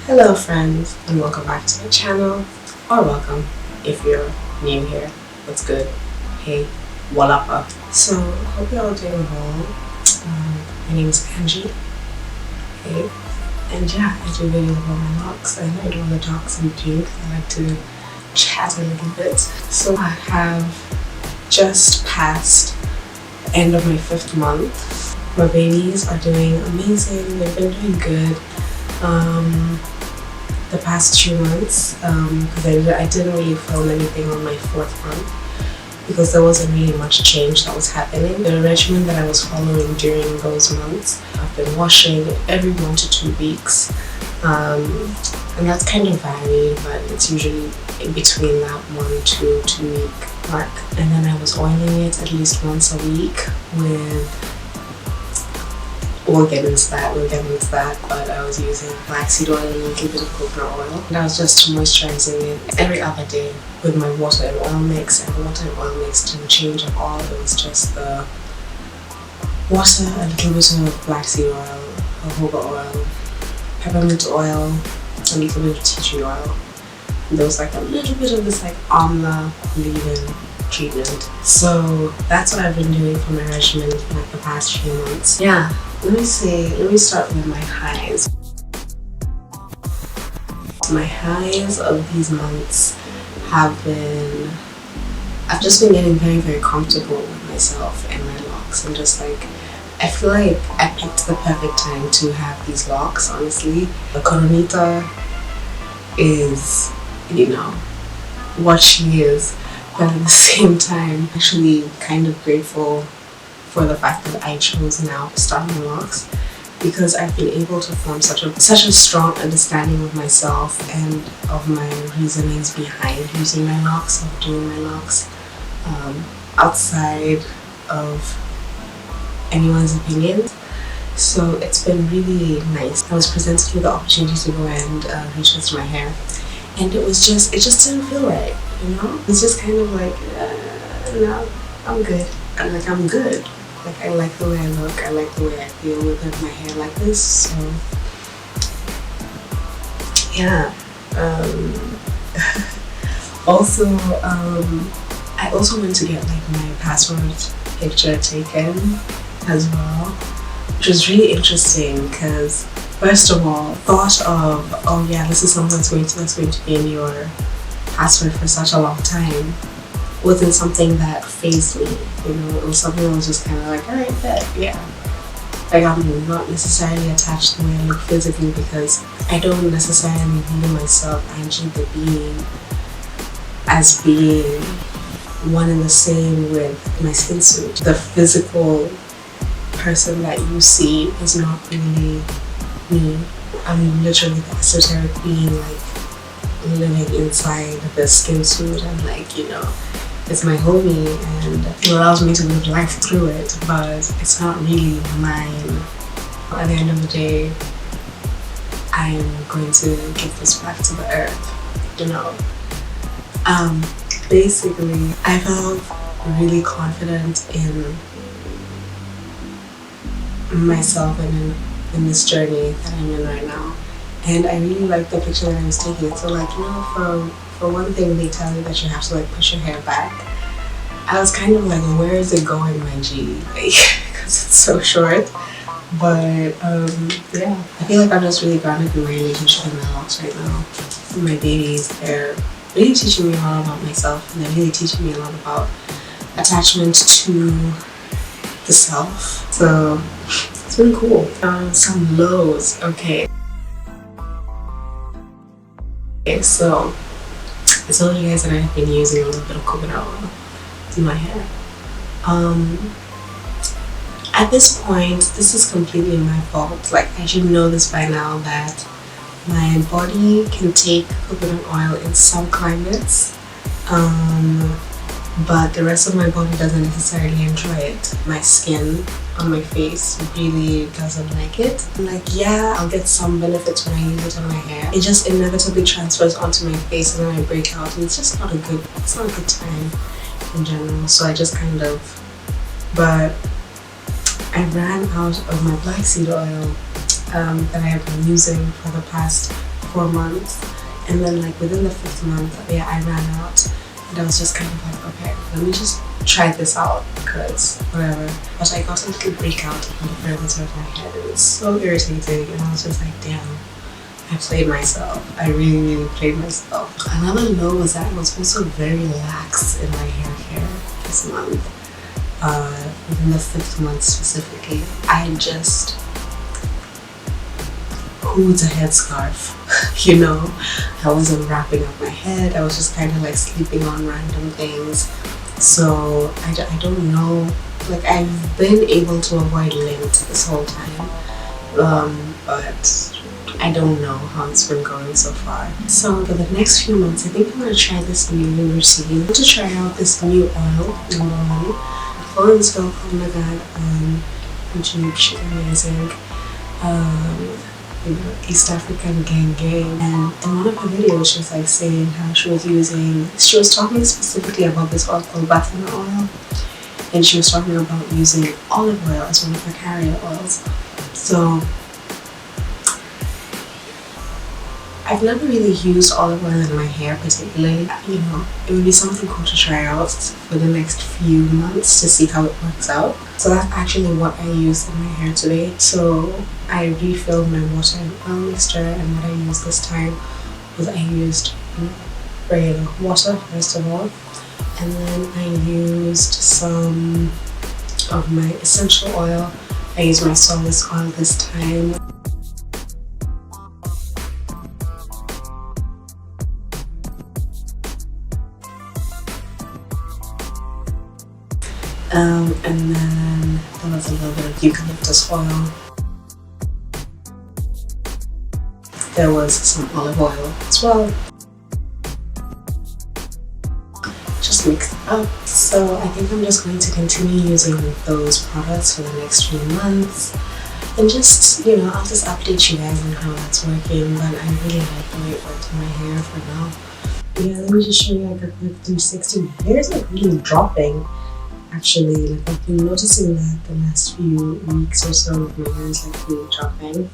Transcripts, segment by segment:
Hello friends, and welcome back to my channel, or welcome if you're new here. What's good? Hey, walapa. So, hope you're all doing well. My name is Angie. Hey, and yeah, I do videos about my locks, and I do all the talks and do. I like to chat a little bit. So I have just passed the end of my 5th month. My babies are doing amazing. They've been doing good. The past 2 months, because I didn't really film anything on my 4th month because there wasn't really much change that was happening. The regimen that I was following during those months, I've been washing every 1 to 2 weeks, and that's kind of varied, but it's usually in between that 1 to 2 week mark. And then I was oiling it at least once a week with, we'll get into that, but I was using flaxseed oil and a little bit of coconut oil. And I was just moisturizing it every other day with my water and oil mix. And the water and oil mix didn't change at all. It was just the water, a little bit of flaxseed oil, jojoba oil, peppermint oil, a little bit of tea tree oil. And there was like a little bit of this like amla leave-in treatment. So that's what I've been doing for my regimen for like the past few months. Yeah. Let me start with my highs. My highs of these months have been, I've just been getting very, very comfortable with myself and my locks, and just like, I feel like I picked the perfect time to have these locks, honestly. The coronita is, you know, what she is, but at the same time, actually kind of grateful for the fact that I chose now to start my locks, because I've been able to form such a strong understanding of myself and of my reasonings behind using my locks, of doing my locks, outside of anyone's opinions. So it's been really nice. I was presented with the opportunity to go and retwist my hair, and it just didn't feel right, you know? It's just kind of like, no, I'm good. I'm good. Like, I like the way I look, I like the way I feel with my hair like this, so yeah. Also, I also went to get like my passport picture taken as well, which was really interesting because, first of all, thought of, oh yeah, this is something that's going to be in your passport for such a long time, wasn't something that fazed me, you know. It was something that was just kind of like, alright, bet, yeah. Like, I'm not necessarily attached to the way I look physically, because I don't necessarily view myself, Angie the being, as being one and the same with my skin suit. The physical person that you see is not really me. I'm literally the esoteric being, like, living inside the skin suit, and like, you know, it's my hobby and it allows me to live life through it, but it's not really mine. At the end of the day, I'm going to give this back to the earth, you know. Basically, I felt really confident in myself and in this journey that I'm in right now. And I really like the picture that I was taking. So like, you know, for one thing, they tell you that you have to like push your hair back. I was kind of like, where is it going, my G? Like, because it's so short. But yeah, I feel like I'm just really grounded in my relationship and my locks right now. My babies, they're really teaching me a lot about myself, and they're really teaching me a lot about attachment to the self. So it's been cool. Some lows, okay. So I told you guys that I have been using a little bit of coconut oil in my hair. At this point, this is completely my fault. Like, I should know this by now, that my body can take coconut oil in some climates, but the rest of my body doesn't necessarily enjoy it. My skin on my face really doesn't like it. Like, yeah, I'll get some benefits when I use it on my hair. It just inevitably transfers onto my face, and then I break out, and it's just not a good time in general. So I just kind of, but I ran out of my black seed oil that I have been using for the past 4 months, and then like within the 5th month, yeah, I ran out, and I was just kind of like, okay, let me just try this out because whatever. But I got a little breakout on the further side of my head. It was so irritating, and I was just like, damn, I played myself. I really played myself. Another low was that I was also very lax in my hair care this month. Within the 5th month specifically, I just pulled a headscarf. You know, I wasn't wrapping up my head. I was just kind of like sleeping on random things. So I don't know, like I've been able to avoid lint this whole time, but I don't know how it's been going so far. So for the next few months, I think I'm going to try this new routine. I'm going to try out this new oil, number one. Follow this girl called Nagan on YouTube. She's amazing. You know, East African gang, and in one of her videos she was like saying how she was talking specifically about this oil called butternut oil, and she was talking about using olive oil as one of her carrier oils. So I've never really used olive oil in my hair particularly. You know, it would be something cool to try out for the next few months to see how it works out. So that's actually what I used in my hair today. So I refilled my water and oil mixture, and what I used this time was I used regular water first of all, and then I used some of my essential oil. I used my solace oil this time. And then there was a little bit of eucalyptus oil. There was some olive oil as well. Just mix it up. So I think I'm just going to continue using those products for the next few months. And just, you know, I'll just update you guys on how that's working. But I really like the way it worked in my hair for now. Yeah, let me just show you like a quick 360. My hair is like really dropping. Actually, like I've been noticing that the last few weeks or so, my hair is like really dropping.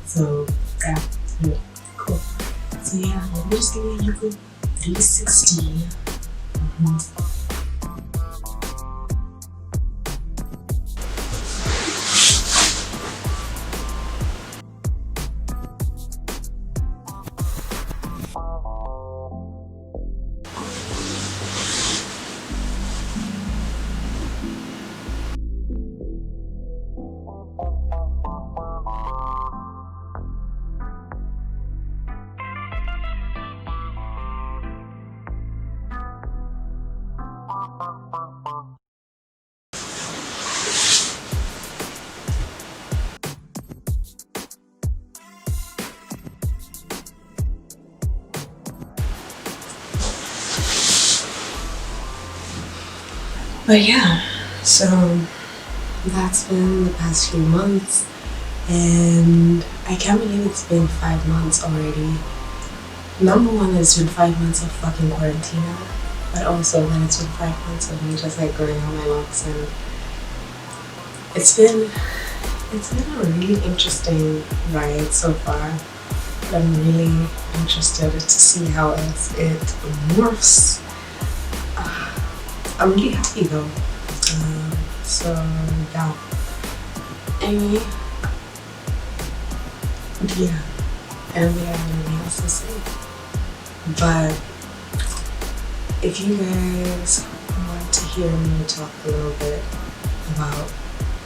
So yeah, it's really cool. So yeah, let me just give you a little 360. But yeah, so that's been the past few months, and I can't believe it's been 5 months already. Number one, it's been 5 months of fucking quarantine, but also then it's been 5 months of me just like growing out my locks, and it's been a really interesting ride so far. I'm really interested to see how it morphs. I'm really happy though. So yeah. Anyway, yeah. I don't really have anything else to say. But if you guys want to hear me talk a little bit about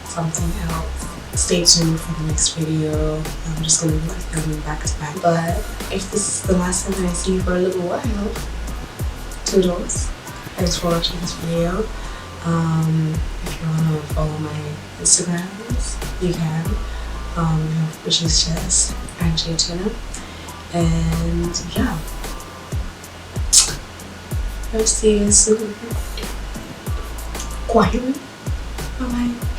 something else, stay tuned for the next video. I'm just gonna be like filming back to back. But if this is the last time I see you for a little while, toodles. Thanks for watching this video. If you want to follow my Instagrams, you can, which is just Angie Tuna. And yeah, I'll see you soon. Quietly. Bye bye.